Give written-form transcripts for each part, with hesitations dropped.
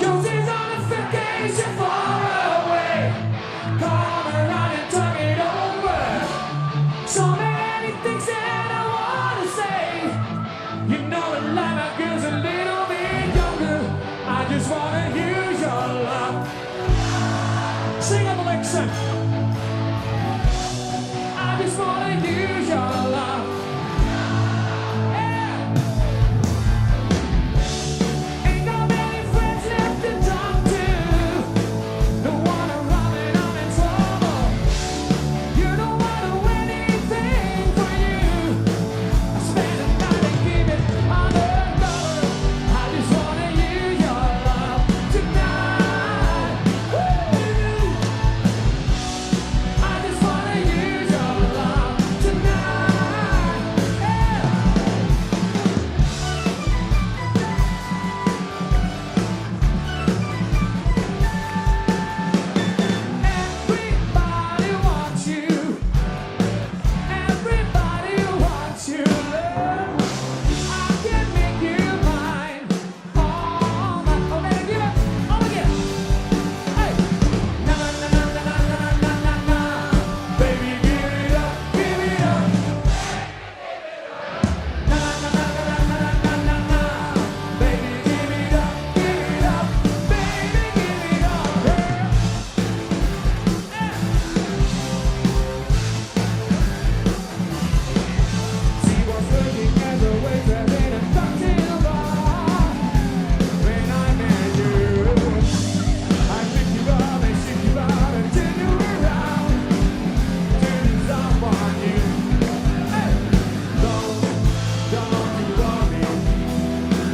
'Cause he's on a vacation far away. Come around and talk it over. So many things that I wanna say. You know that life my girl's a little bit younger. I just wanna use your love. Sing up, Alexa. I just wanna use your love. Yeah. Ain't got many friends left to talk to. Don't wanna run and I'm in trouble. You don't wanna do anything for you. I spend the night and give it $100. I just wanna use your love tonight. Woo! I just wanna use your love tonight. Yeah. Everybody wants you. Everybody wants you. I can make you mine. All my, oh man, give it, oh yeah. Hey, na na na na na na na na na. Baby, give it up, give it up. Na na na na na na na na na. Baby, give it up, give it up. Baby, give it up. She was working as a waitress in a cocktail bar. When I met you, I picked you up and shook you out and turned you around to someone new. Hey, don't you worry.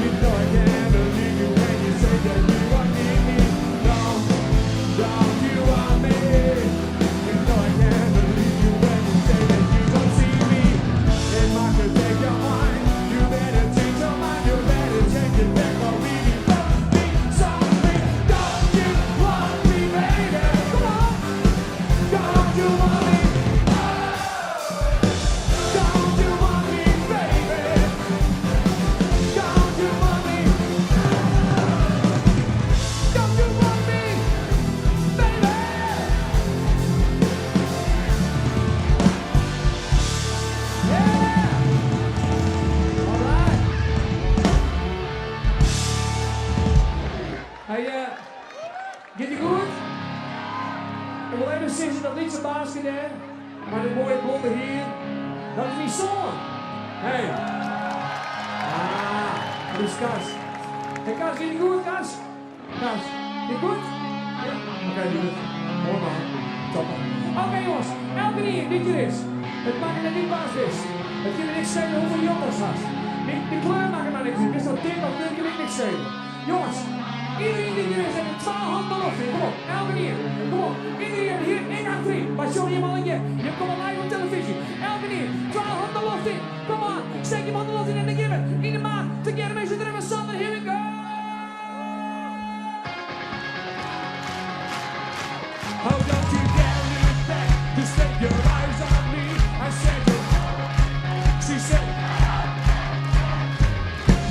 You know I can't believe you when you say that you want me. Don't you want me? You know I can't believe you when you say that you don't see me. If I could take your mind, you better change your mind. You better change it back or we both need something. Don't you want me, baby? Come on. Don't you want me? Don't you want me, baby? Don't you want me? Don't you want me, baby? Yeah. All right. Hey, gaat ie goed? Ik wil even zeggen dat niet zijn baas gedaan, maar de mooie blonde hier, dat is niet zo. Hey. Ah, dat is Kas. Hey Kas, gaat ie goed, Kas? Kas, gaat goed? Ja? Oké, doe het. Mooi man. Top. Oké jongens, elke keer, dit hier is. Het maakt er niet baas is. Het kan er niks schelen hoeveel jongens had. De kleur maakt er maar niks in. Is dat dik of dik, kan ik niks schelen. Jongens, iedereen die hier is, heeft 2 handen lucht in. Kom op, elke keer. Kom op, iedereen hier, 1 aan 3. Bij Johnny en Mannetje, je komt live op televisie. Elke keer, 2 handen lucht in. Kom on, steek je handen lucht in en dan give it. In de maat, together, make sure that everyone's something. Here we go. Oh, don't you dare look back. Just take your eyes on me. I said it. She said,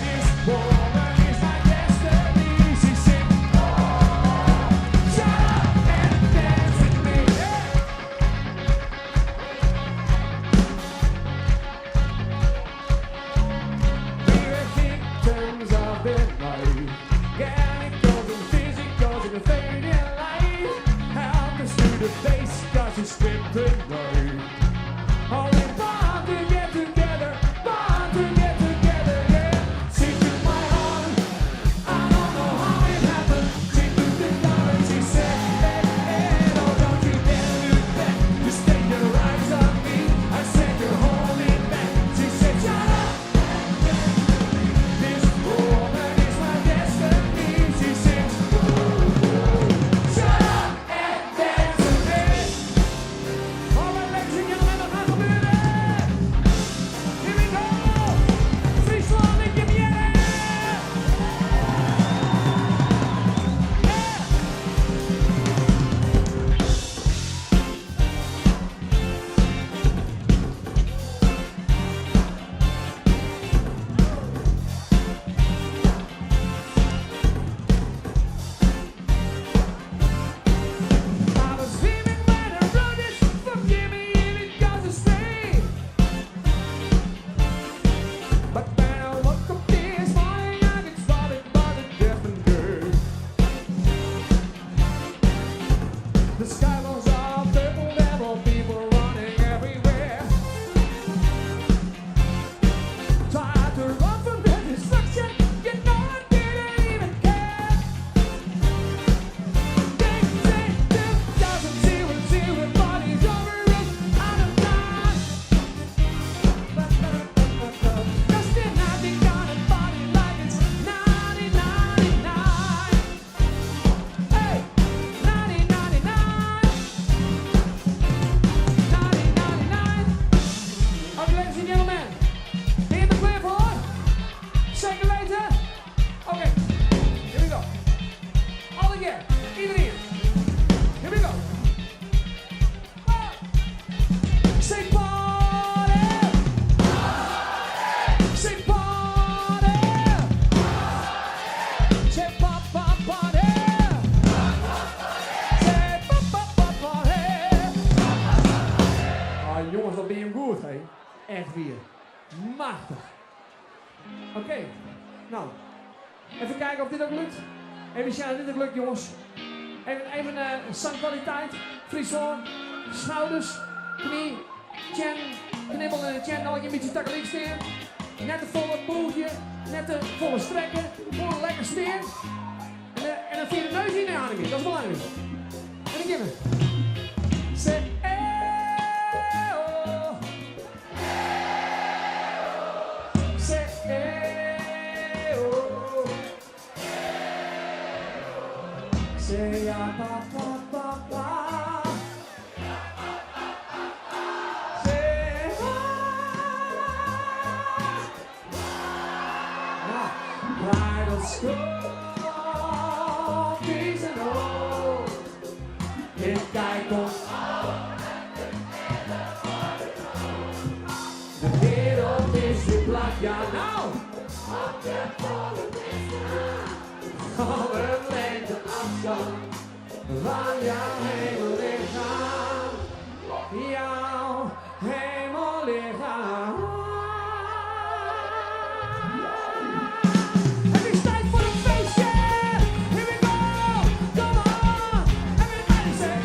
this woman is my destiny. She said, shut up and dance with me. We're victims of the night. Yeah, it goes in physics, goes in the fading light. Help us again. Iedereen. Here we go. Say party. Say party. Say pop pop party. Say pop pop pop party. Ah jongens, dat ben je hem goed, hè? Echt weer. Machtig. Oké, nou. Even kijken of dit ook lukt. Even zien of dit ook lukt, jongens. Even zangkwaliteit. Frisson, schouders, knie, chin, knibbel en chin. Dan een beetje takkelijk steen. Net een volle boeltje, net een volle strekken, gewoon lekker steen. En dan via de neus in de ademing, dat is belangrijk. En dan beginnen. Zeg, say ya pa pa pa pa. Say ah. Bridal school, peace and hope. Dit kijkt ons de wereld is weer plat, ja nou. Op een lengte afstand van jouw hemellichaam, jouw hemellichaam. Het is tijd voor een feestje. Here we go, come on, everybody say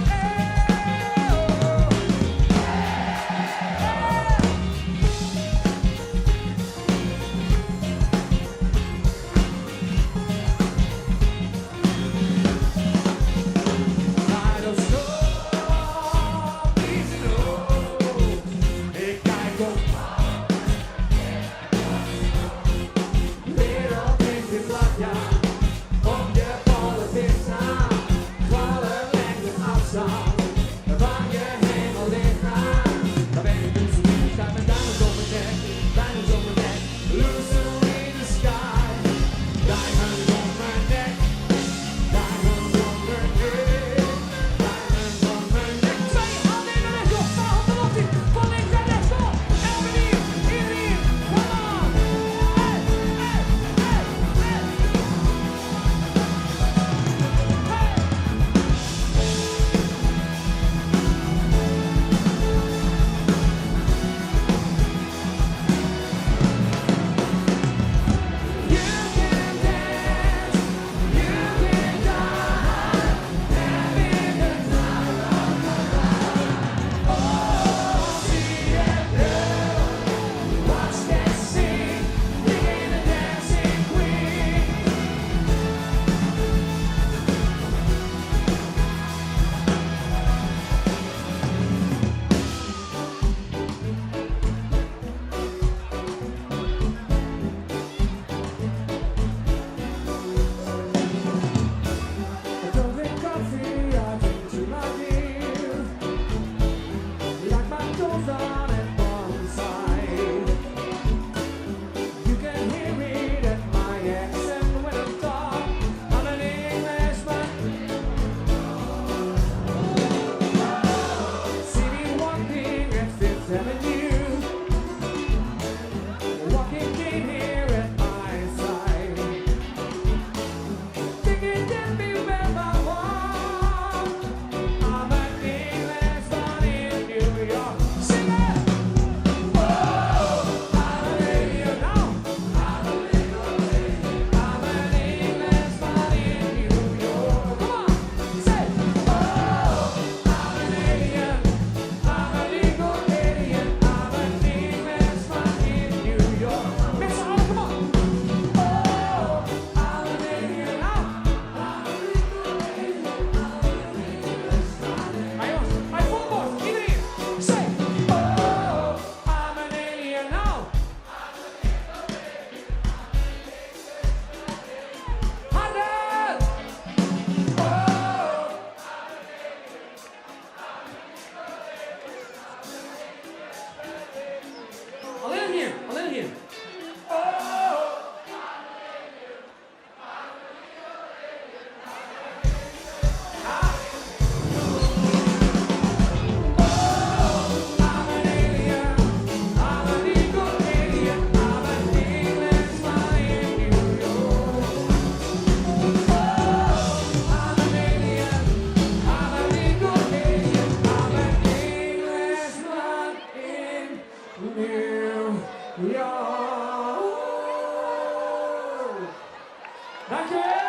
Dankjewel!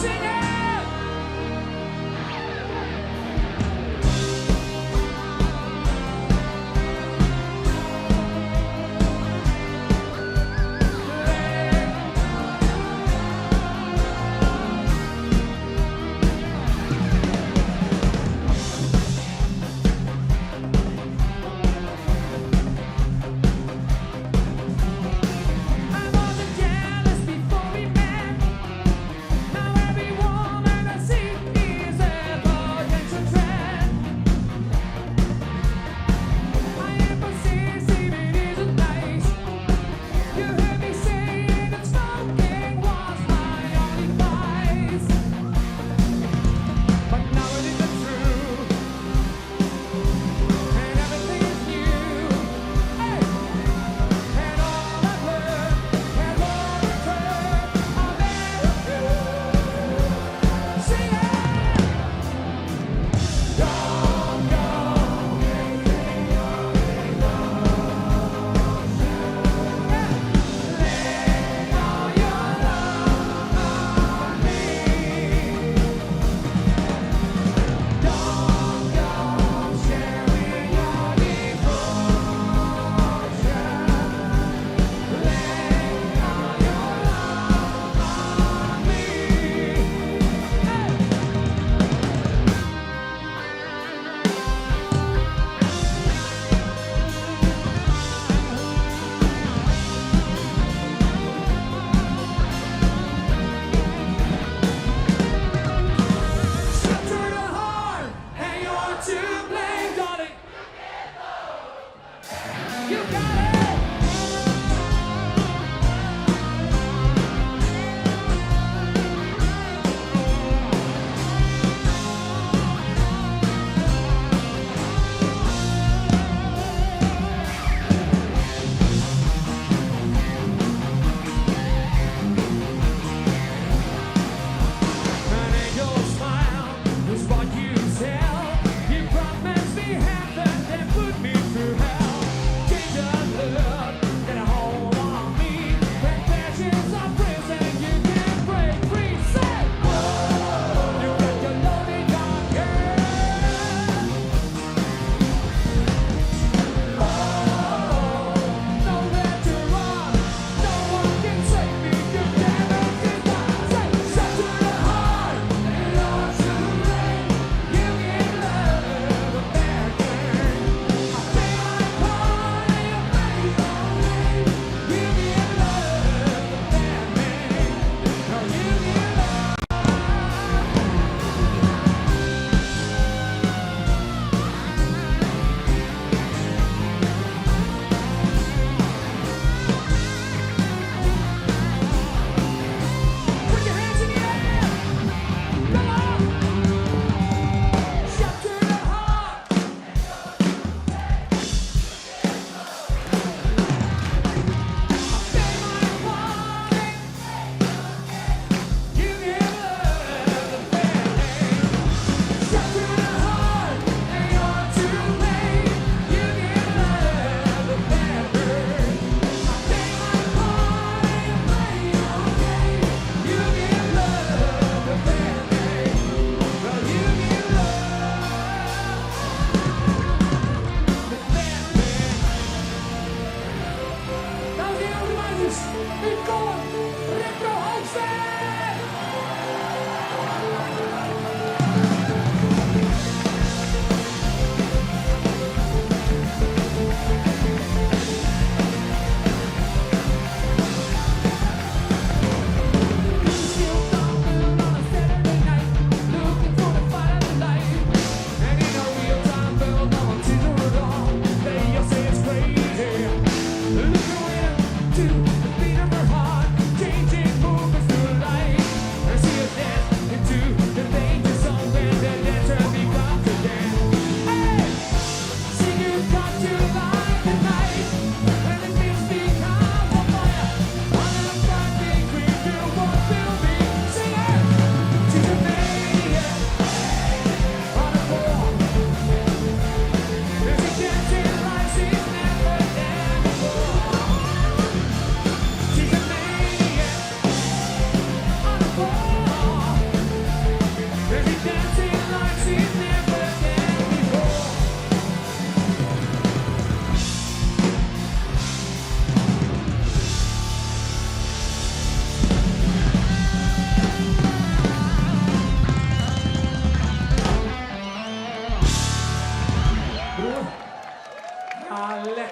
Zingen!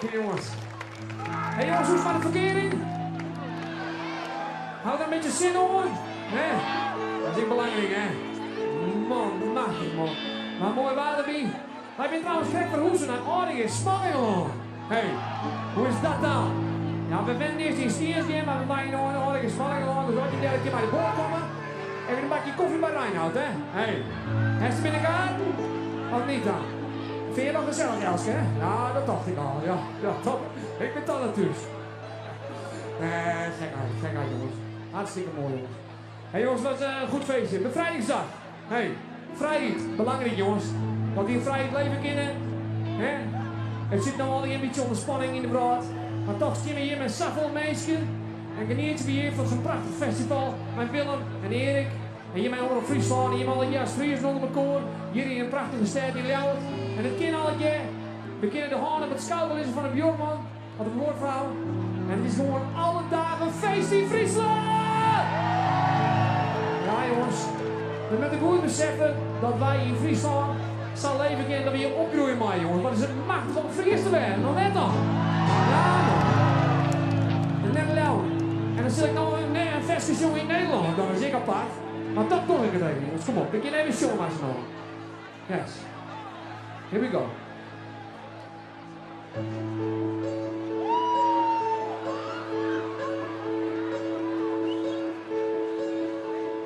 Lekker jongens. Hé jongens, hoe is het met de verkering? Houd een beetje zin hoor. Nee, dat is niet belangrijk hè. Man, machtig man. Maar mooi waterbie. Hij bent trouwens gek voor hoezen en aardig is spanning hoor. Hé, hoe is dat dan? Ja, we winnen eerst in Stiers game, maar we maken nog een aardige spanning hoor. Dus als je derde keer bij de boord komen, even een bakje koffie bij Reinhout hè. Hé, heeft ze binnengaan? Of niet dan? Vind je nog gezellig, Elske, hè? Ja, dat dacht ik al. Ja, top. Ik ben dan natuurlijk. Gek uit, jongens. Hartstikke mooi, jongens. Hé, jongens, wat een goed feestje. Bevrijdingsdag. Hé, vrijheid. Belangrijk, jongens. Dat die vrijheid leven kunnen. Hè? Het zit nou al een beetje onder spanning in de brood. Maar toch staan we hier met zoveel mensen. En geniet je hier van zo'n prachtig festival. Met Willem en Erik. En hier met onder Friesland. En hier met alle jas Friesen onder elkaar. Hier in een prachtige stad in Ljouwert. En het kind al het jaar. We kennen de handen met schouderlissen van een Bjorkman. Wat een woordvrouw. En het is gewoon alle dagen feest in Friesland! Ja jongens. We moeten goed beseffen dat wij in Friesland zal leven kennen dat we hier opgroeien maar jongens. Wat is het machtig om Fries te werden. Nog net dan. Ja man. En net Ljouwert. En dan zit ik nou een festjesjongen in Nederland. Dat is ik apart. Maar toch doe ik het even jongens. Kom op. Ik kan even show maar zo. Yes. Here we go.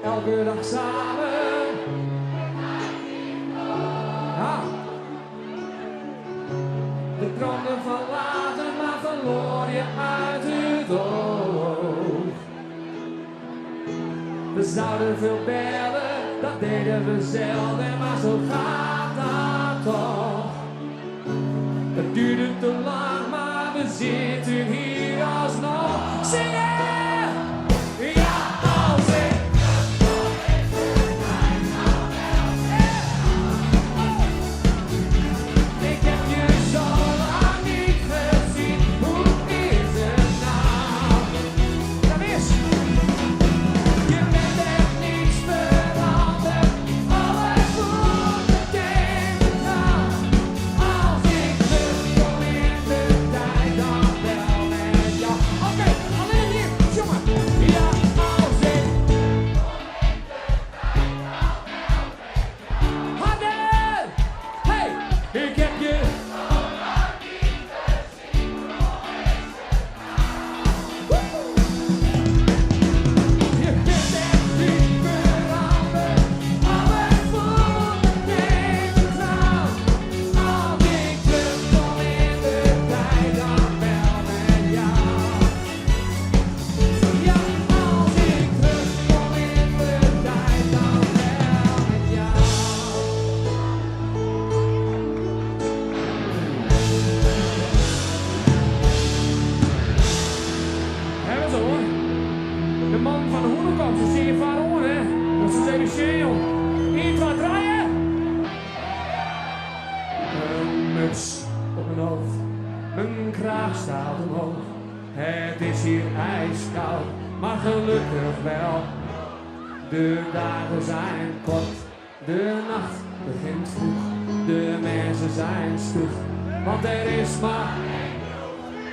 Elke dag samen. Ja. De dromen van later, maar verloor je uit het oog. We zouden veel bellen, dat deden we zelden, maar zo gaat dat toch. Het duurde te lang, maar we zitten hier alsnog. Zingen! Ja, als ik. Ik heb je zo lang niet gezien, hoe is het nou? Dat is. Je bent echt niets veranderd, alles goed meteen gedaan. Als ik terugkom in de tijd, dan wel met jou. Oké, alleen hier, jongen. Ja, als ik. Harder! Hey, ik heb je. Je bent echt niet veranderd, alles voelt meteen gedaan. Als ik terugkom in de tijd, dan wel met jou. Ja, als ik terugkom in de tijd, dan wel met jou. Hebben ze hoor. De man van de hoedenkant, zo zie je vader hoor hè. Dat is een hele scheel. 1, 2, 3 hè. Een muts op mijn hoofd. Mijn kraag staat omhoog. Het is hier ijskoud, maar gelukkig wel. De dagen zijn kort, de nacht begint vroeg. De mensen zijn stug, want er is maar.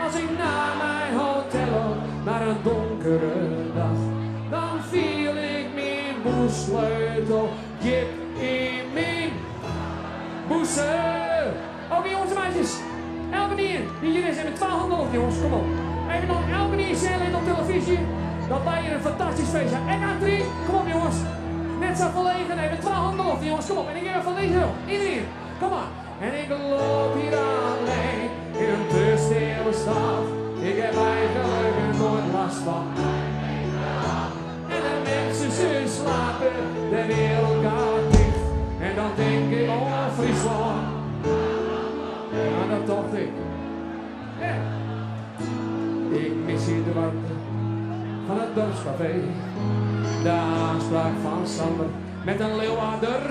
Als ik naar mijn hotel loop, naar een donkere dag, dan viel ik mijn boesleutel, jip in mijn boezen. Oké jongens en meisjes, elke hier, die hier is en met 12 handen op jongens, kom op. Even nog elke hier zelen op televisie, dat wij hier een fantastisch feest hebben. En aan 3, kom op jongens. Net zo verlegen, even 12 handen op jongens, kom op. En ik geef even van deze hulp, iedereen, kom maar. En ik loop hier alleen in een te stille stad. Ik heb eigenlijk nooit last van. En de mensen ze slapen, de wereld gaat dicht. En dan denk ik, oh Friesland. Ja, dat dacht ik. Ja. Ik mis hier de warmte van het dorpscafé. De aanspraak van Sander met een leeuwarder.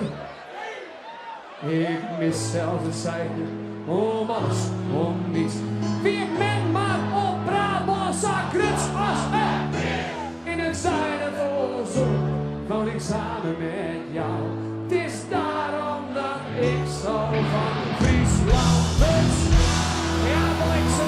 Ik mis zelfs het zeiken om alles, om niets. Wie men maar op Brabantse gruts als in het zuiden vol zon woon ik samen met jou. Het is daarom dat ik zo van Friesland ben. Ja, wil ik zo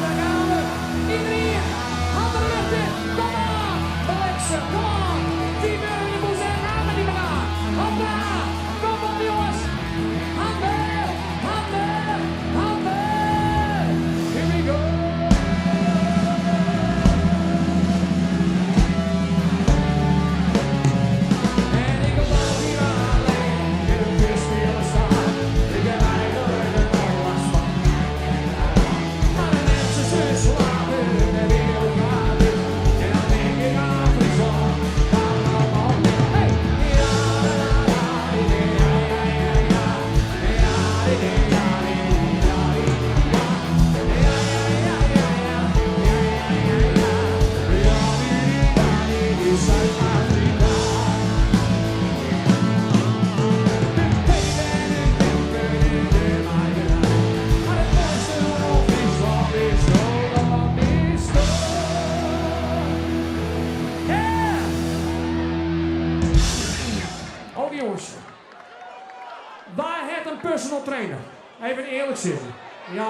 Waar heeft een personal trainer? Even eerlijk zeggen. Ja.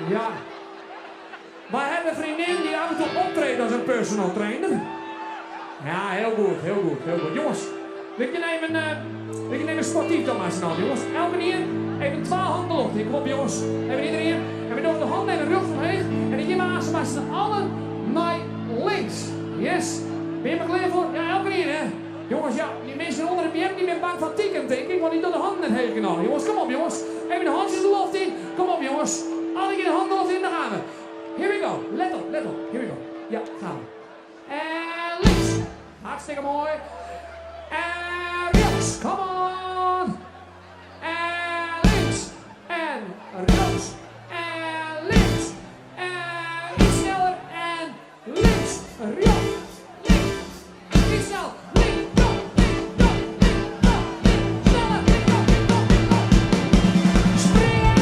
Ja. Wij hebben een vriendin die af en toe optreedt als een personal trainer. Ja, heel goed, heel goed, heel goed. Jongens, we gaan even sportief dan maar snel, jongens. Elke hier, even 2 handen op. Kom op, jongens. Even iedereen. En we doen de handen en de rug omheen. En dan gaan we aan z'n allen naar links. Yes. Ben je er klaar voor? Ja, elke hier, hè. Jongens, ja, die mensen onder de BM die zijn bang van tikken, denk ik, want die doen de handen net heen genomen. Jongens, kom op, jongens. Even de handjes de lucht in. Kom op, jongens. Alle keer de handen de lucht in, daar gaan we. Here we go. Let op, let op. Here we go. Ja, gaan we. En links. Hartstikke mooi. En rechts. Come on. En links. En rechts. En links. En iets sneller. En links. Rechts. Links. Iets snel. Links. Go. Links. Go. Links. Go. Links. Sneller. Links. Go. Links. Go. Links. Go. Springen.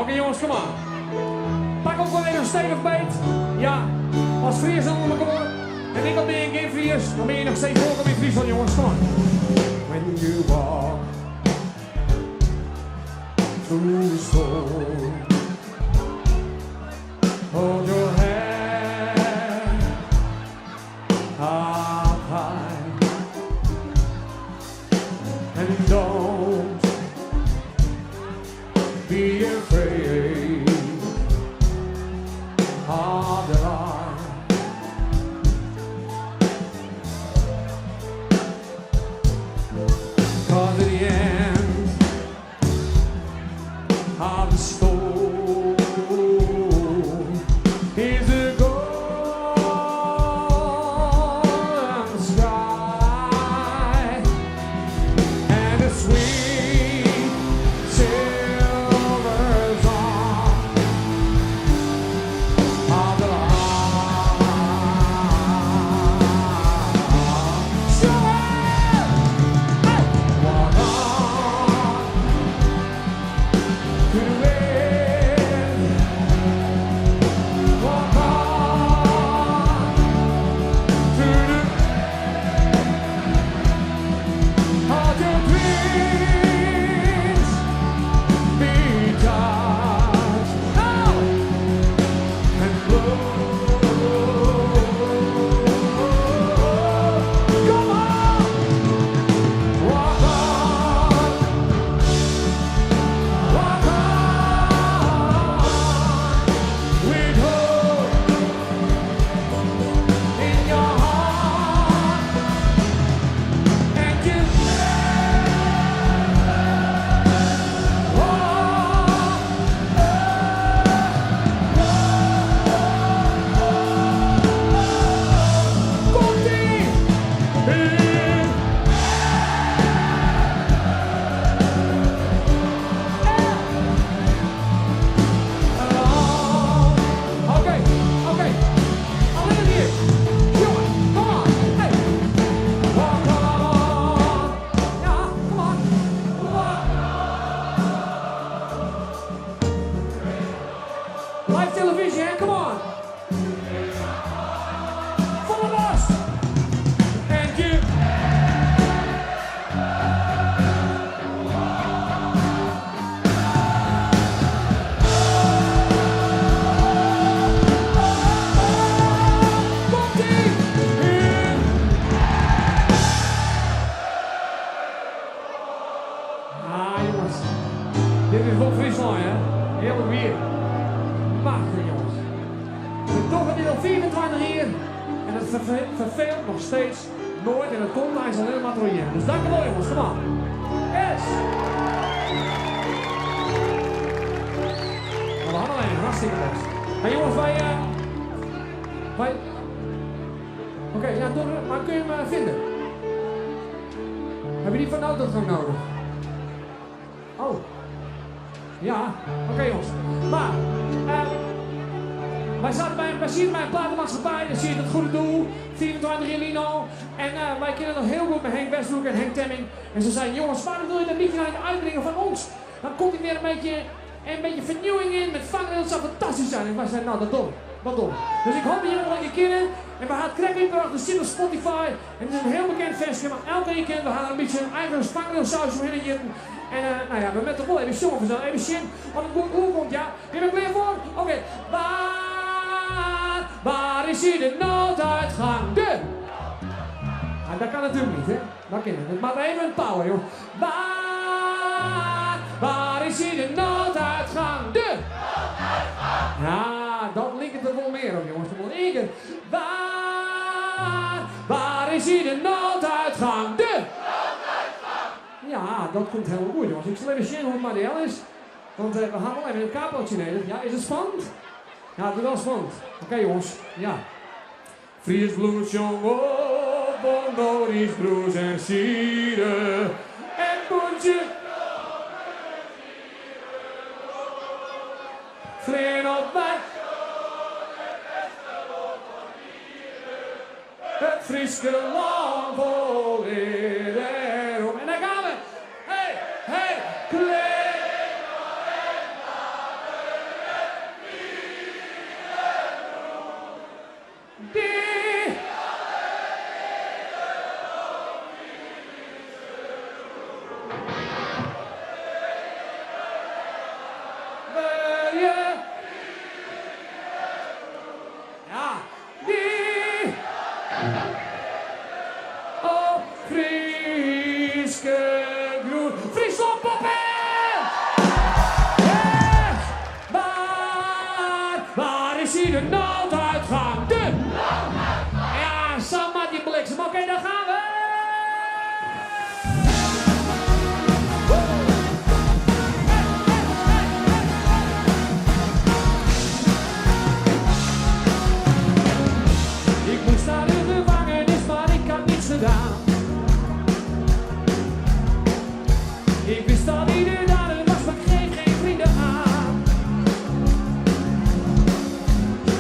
Oké jongens, kom aan. Pak ook wel even een steen of beet. Ja, als Fries dan onder elkaar. En ik al ben je geen Fries, dan ben je nog steeds volk in Friesland jongens, kom aan. When you walk through the storm, hold your head up high and don't be afraid of the light. 'Cause at the end of the storm is a golden sky and a sweet silver song of the light. So walk on to the end. Walk on to the of your dreams be touched now and blow. Come on, walk on with hope in your heart, and you Okay. I'll leave it here. Jongen, come on. Hey. Walk on. Ja, come on. Live television, hè? Come on. Follow us. And you. Komt-ie. Ah, jongens. Dit is wel Friesland, hè? Heerlijk weer. Machtig, jongens. We toch het al 24 hier. En het verveelt nog steeds nooit. En het komt eigenlijk alleen maar door hier. Dus dank u wel, jongens. Kom aan. Yes. Maar we hadden alleen hartstikke best. Maar jongens, wij... Oké, ja, maar kun je hem vinden? Heb je die van de autogang nodig? Oh. Ja, oké jongens. Maar, wij zaten bij een platenmaatschappij, dan zie je het goede doel, 24 in Lino. En wij kennen nog heel goed met Henk Westbroek en Henk Temming. En ze zeiden, jongens, waarom wil je dat liedje nou uitbrengen van ons? Dan komt er weer een beetje vernieuwing in met vangrail, dat zou fantastisch zijn. En wij zeiden, nou dat dom. Dus ik hoop dat jullie nog een keer kennen. En we gaan Crackingburg, de zit op Spotify. En het is een heel bekend feestje, maar elke weekend we gaan er een beetje een eigen vangrail saus omheen gieten. En nou ja, we moeten toch wel even zongen vanzelf, even zin. Want het goed hoe komt, ja. Ben je er klaar voor? Oké. Waar is hier de nooduitgang? Dat kan natuurlijk niet, hè. Dat kan het. Maar even een power, joh. Waar is hier de nooduitgang? Ja, dat linkt het er wel meer op, jongens. Dat moet één keer. Waar is hier de nooduitgang? Ja, dat komt helemaal goed, jongens. Ik zal even zien hoe het materiaal is. Want we gaan wel even een kapotje nemen. Ja, is het spannend? Ja, het is wel spannend. Oké, jongens. Ja. Fries bloed, jongen, van Noordis, broers en sieren. En boentje. Vleen op mij. Het Frieske land vol erom. En daar gaan we. Hey, hey, kleen. Wil je? Ja, die op Frieske groen. Friesland poppen! Yes! Waar is hier de nooduitgang? De nooduitgang! Ja, Sam met die bliksem. Oké, daar gaan we! Ik moest naar de gevangenis, maar ik had niets gedaan. Ik wist al wie de dader was, maar ik kreeg geen vrienden aan.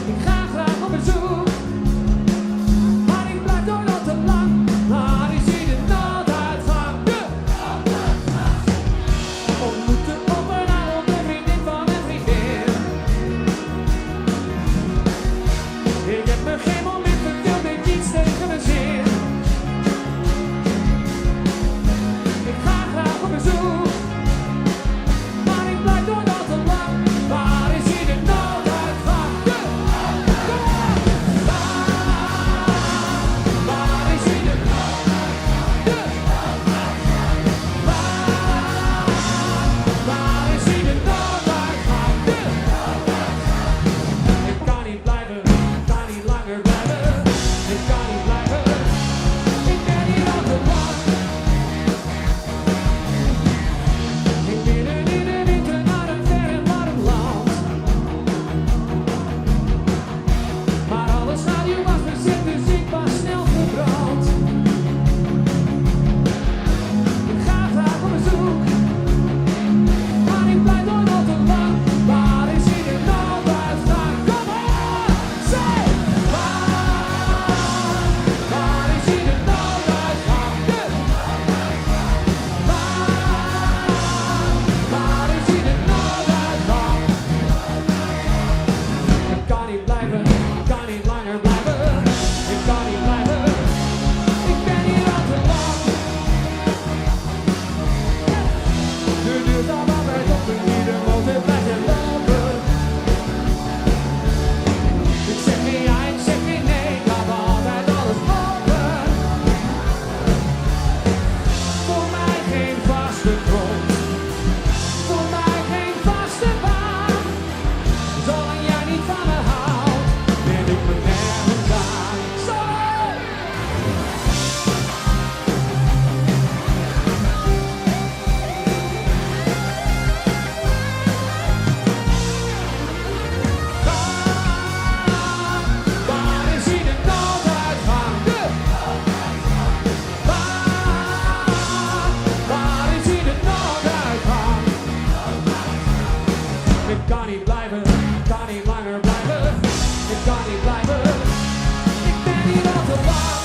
Ik ga graag op bezoek, maar ik blijf door al te lang. Maar ik zie de nooduitgang, de nooduitgang. Ontmoette op een avond de vriendin van een vriendin. Ik heb me geen moment verteld, ik iets tegen mijn zin. Ik ga graag op bezoek, maar ik blijf door al te lang. Waar is hier de nooduitgang? De nooduitgang! Waar is hier de nooduitgang? De nooduitgang! Waar is hier de nooduitgang? De nooduitgang! Ik kan niet blijven, ik kan niet langer blijven. Ik kan niet blijven, ik ben hier al te lang. Ik midden in de winter naar een ver en warm land. Maar alle schaduw was bezet, dus ik was snel verbrand. Ik ga graag op bezoek, maar ik blijf nooit al te lang. Waar is hier de nooduitgang? Kom on, zeg! Waar is hier de nooduitgang? De waar is hier de nooduitgang? Ik kan niet blijven, ik kan niet langer blijven. Ik kan niet blijven, ik ben hier al te lang. De deur staat altijd open, ieder motor blijft er lopen. Ik zeg geen ja, ik zeg geen nee, ik laat altijd alles open. Voor mij geen vaste grond, voor mij geen vaste baan. Zolang jij niet van me houdt, ben ik me nergens aan. Zo! Waar is hier de nooduitgang? De nooduitgang! Waar is hier de nooduitgang? Ik kan niet blijven, ik kan niet langer blijven. Ik kan niet blijven, ik ben hier al te lang.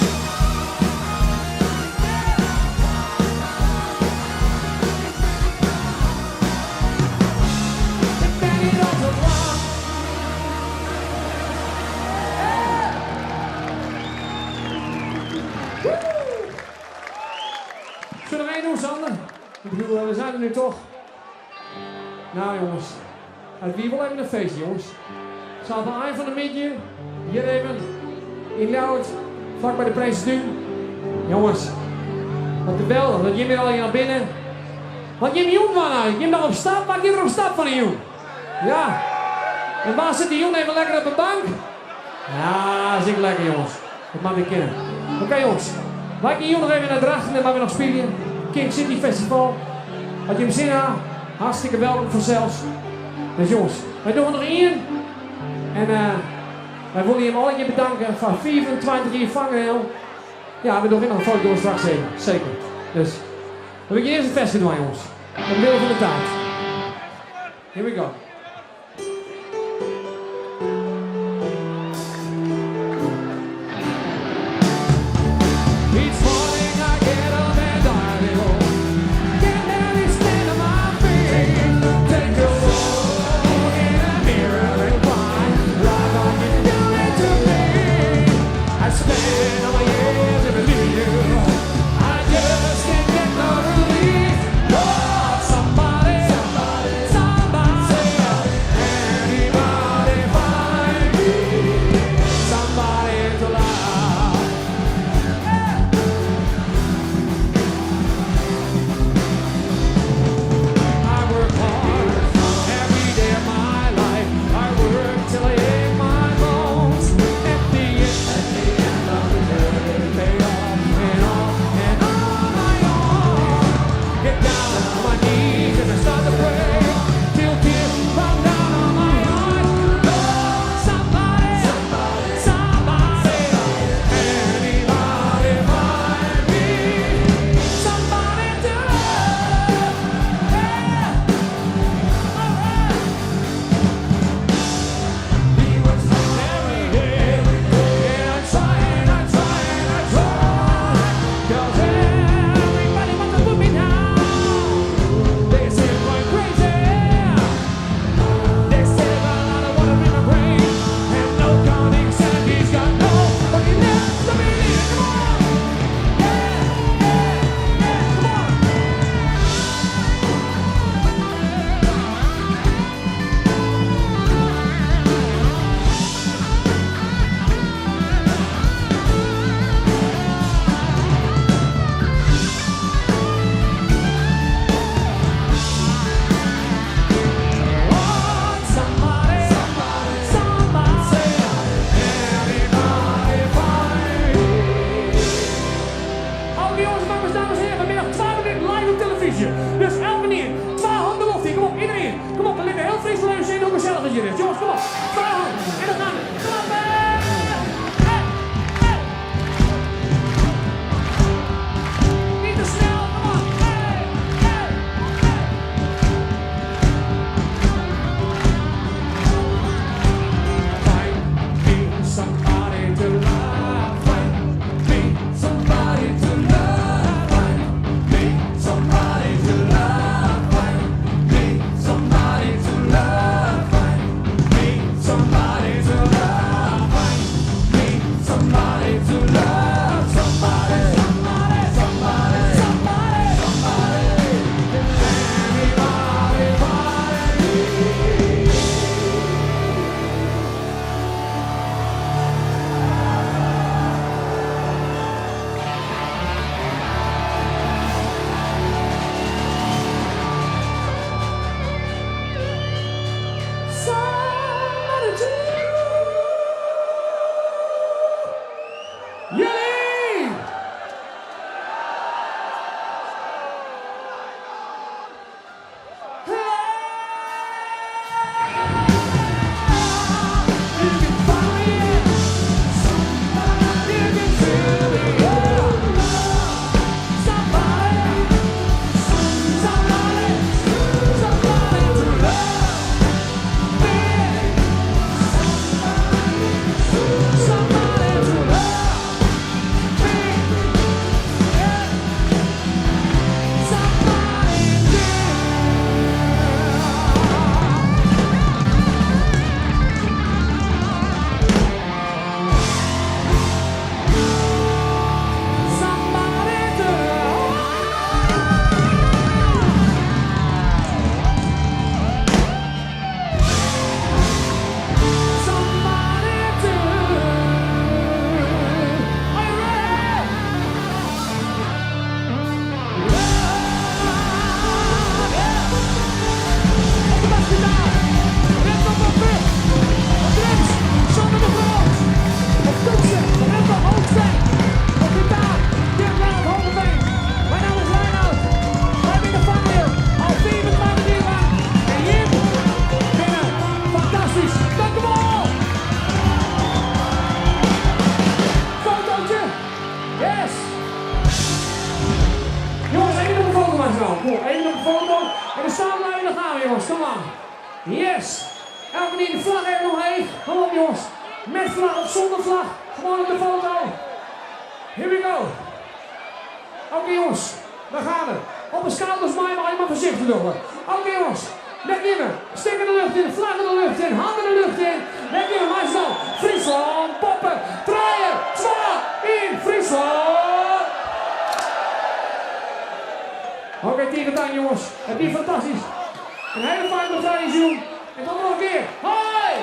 Ik ben hier al te lang. Zullen we één doen, Sander? Ik bedoel, we zijn er nu toch. Nou jongens, het wie wil even een feestje, jongens. Staat aan het eind van de middag, hier even, in Ljouwert, vlak bij de Prinsenstuin. Jongens, wat geweldig, dat Jimmy al hier naar binnen. Wat Jimmy Joen van nou? Jimmy nog op stap? Maak je er op stap van een Joen? Ja. En waar zit die Joen even lekker op de bank? Ja, dat is ik lekker jongens. Dat mag ik kennen. Oké jongens, maak je Joen nog even naar Drachten en maar we nog spelen. King City Festival. Had je hem zin aan? Hartstikke welkom vanzelfs. Dus jongens, wij doen er nog één. En wij willen je al je bedanken voor 24 jaar vangrail. Ja, we doen nog een foto door straks even. Zeker. Dus, dan wil ik je eerst een festje doen, jongens. Omwille van de tijd. Here we go. Each morning I get up and I go. Can't barely stand on my feet. Take a walk in a mirror and cry. Like I can do it to me. I spent all my years to believe you. I just can't get no relief. feestje. Dus elke manier, 2 handen lucht in. Kom op, iedereen. Kom op, we liggen heel Friesland in hoe gezellig het hier is. Jongens, kom op. 2 handen. En dan gaan we. Klappen! Niet te snel, kom op. Find me somebody to love. Find me somebody to love. Find me somebody to love. Find me somebody to love. Find me somebody to love. Find me somebody to love. Somebody, somebody, somebody, somebody, somebody. Somebody to Jullie! You can find me in somebody. You can feel me. Somebody, somebody, somebody to love me. Somebody to love me. Yeah. Somebody to. Somebody to somebody to. Are you ready? Op de basgitaar, recht op fris, op drums, zonder de grond, op toetsen, recht op hoofdsteen, op gitaar, Dirk Laat Hogeveen. Mijn naam is Reinoud, wij zijn de Vangrail, al 24 uur lang. En Jim, binnen, fantastisch, dank u wel! Fotootje, yes! Jongens, even op de foto maar zo. Kom, even op de foto. En de samenlijn, dan gaan we jongens, kom aan. Yes! Elke die de vlag er nog heeft. Kom op jongens. Met vlag of zonder vlag. Gewoon op de foto. Here we go. Oké jongens, daar gaan we. Op de schouders maar maar voorzichtig doen. Oké jongens, leg in. Stik in de lucht in, vlag in de lucht in, handen in de lucht in. Leg in, maar zo. Friesland, poppen, 3, 2, 1, Friesland. Oké, tegen dan jongens. Het is fantastisch. Een hele fijne bevrijding. En tot nog een keer. Hoi!